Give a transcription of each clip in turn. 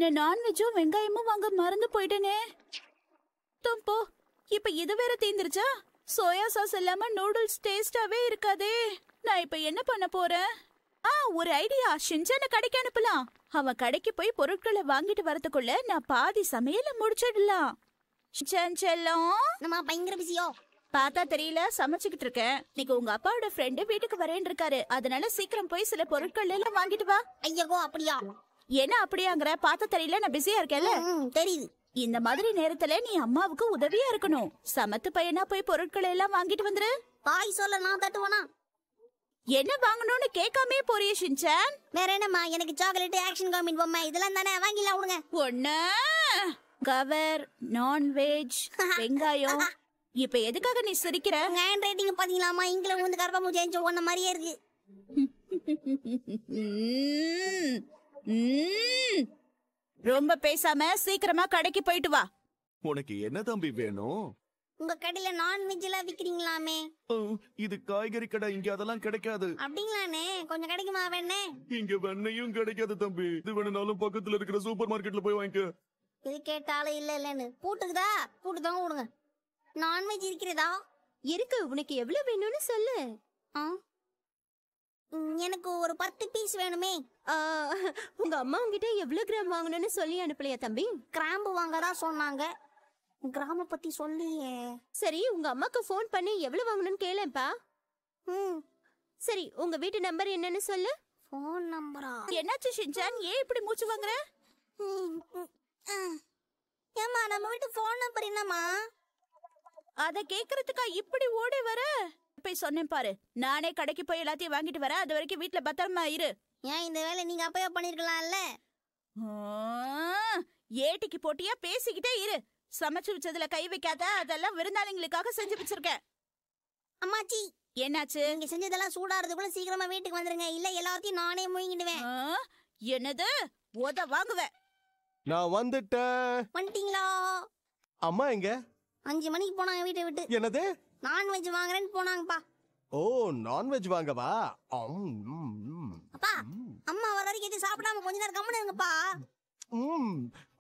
நான் நான்வெஜ்ஜும் வெங்காயமும் வாங்க மறந்து போயிட்டேனே. போ, இப்ப இது வேற தீந்துருச்சா? சோயா சாஸ் இல்லாம நூடுல்ஸ் டேஸ்டாவே இருக்காதே. நான் இப்ப என்ன பண்ண போறேன்? ஒரு ஐடியா. ஷின்சான கடைக்கு அனுப்பலாம். அவன் கடைக்கு போய் பொருட்களை வாங்கிட்டு வரதுக்குள்ள நான் பாதி சமையல முடிச்சிடலாம். ஷின்சான் செல்லம், நம்ம பயங்கர பிஸியோ. பார்த்தா தெரியல, சமைச்சுக்கிட்டு இருக்கேன். நீங்க உங்க அப்பாவோட ஃப்ரெண்டு வீட்டுக்கு வரேன்னு இருக்காரு. அதனால சீக்கிரம் போய் சில பொருட்கள் எல்லாம் வாங்கிட்டு வா. ஐயோ அப்படியா? என்ன அப்படியாங்கிற? பார்த்தா தெரியல, நான் பிஸியா இருக்கேன்ல. தெரியுது. இந்த மாதிரி நேரத்துல நீ அம்மாவுக்கு உதவியா இருக்கணும். சமத்து பையனா போய் பொருட்களை எல்லாம் வாங்கிட்டு வந்துரு. பாய் சொல்ல நான் தட்டுவானா? என்ன வாங்கணும்னு கேட்காமே போறிய ஷின்சான்? வேற என்னம்மா? எனக்கு சாக்லேட், ஆக்ஷன் காமின் பொம்மை இதெல்லாம் தானே வாங்கிலாம் விடுங்க. ஒண்ணு கவர், நான்வெஜ், வெங்காயம். இப்ப எதுக்காக நீ சிரிக்கிற? Hand writing பாத்தீங்களாமா? இங்கிலீஷ் வந்து கர்ப்பம் சேஞ்ச் ஒண்ண மாதிரியே இருக்கு. ரொம்ப பேசாம சீக்கிரமா கடைக்கு போயிட்டு வா. உனக்கு என்ன தம்பி வேணும்? உங்க கடையில நான்வெஜ் எல்லாம் விக்கிறீங்களாமே? இது காய்கறி கடை, இங்க அதெல்லாம் கிடைக்காது. அப்படிங்களானே? கொஞ்சம் கிடைக்குமா வேணே? இங்க வெண்ணையும் கிடைக்காது தம்பி. இது வேணும்னாலும் பக்கத்துல இருக்கிற சூப்பர் மார்க்கெட்ல போய் வாங்கிக்க. இது கேட்டாலும் இல்ல இல்லன்னு பூட்டுக்குதா? பூட்டு தான் விடுங்க. நான்வெஜ் இருக்கிறதா? இருக்கு. உனக்கு எவ்வளவு வேணும்னு சொல்லு. எனக்கு ஒரு 10 பீஸ் வேணுமே. உங்க அம்மா உங்ககிட்ட எவ்வளவு கிராம் வாங்கணும்னு சொல்லி அனுப்பலையா தம்பி? கிராம்பு வாங்கதா சொன்னாங்க. கிராம பத்தி சொல்லியே. சரி, உங்க அம்மாக்கு ஃபோன் பண்ணி எவ்வளவு வாங்கணும்னு கேளேன்ப்பா. சரி, உங்க வீட்டு நம்பர் என்னன்னு சொல்லு. ஃபோன் நம்பரா? என்னாச்சு ஷின்சான்? ஏன் இப்படி மூச்சு வாங்குற? ஏமா நம்ம வீட்டு ஃபோன் நம்பர் என்னமா? அத கேக்குறதுக்கா இப்படி ஓடி வர? போய் சொன்னேன் பாரு. நானே கடைக்கு போய் எல்லாத்தையும் வாங்கிட்டு வரேன். அது வரைக்கும் வீட்டுல பத்திரமா இரு. ஏன் இந்த வேலை நீங்க அப்பவே பண்ணிருக்கலாம்ல? ஏட்டிக்கு போட்டியா பேசிக்கிட்டே இரு. சமைச்சு வச்சதுல கை வைக்காத. அதெல்லாம் விருந்தாளிங்களுக்காக செஞ்சு வச்சிருக்கேன். அம்மாச்சி, என்னாச்சு? நீங்க செஞ்சதெல்லாம் சூடாறதுக்குள்ள சீக்கிரமா வீட்டுக்கு வந்துருங்க. இல்ல எல்லாத்தையும் நானே முழுங்கிடுவேன். என்னது? ஓத வாங்குவேன். நான் வந்துட்டேன். வந்துட்டீங்களா? அம்மா எங்க? 5 மணிக்கு போனாங்க வீட்டை விட்டு. என்னது? நான்வெஜ் வாங்குறேன்னு போனாங்கப்பா. ஓ, நான்வெஜ் வாங்கவா? அப்பா, அம்மா வர வரைக்கும் எதுவும் சாப்பிடாம கொஞ்ச நேரம் கம்முனு இருங்கப்பா.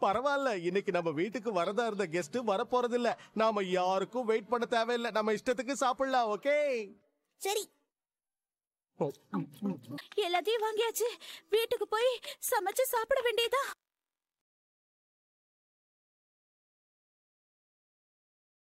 பரவாயில்ல. இன்னைக்கு நம்ம வீட்டுக்கு வரதா இருந்த கெஸ்ட் வர போறது இல்ல. நாம யாருக்கும் வெயிட் பண்ண தேவையில்லை. நம்ம இஷ்டத்துக்கு சாப்பிடலாம். ஓகே, சரி. எல்லாத்தையும் வாங்கியாச்சு. வீட்டுக்கு போய் சமைச்சு சாப்பிட வேண்டியதா.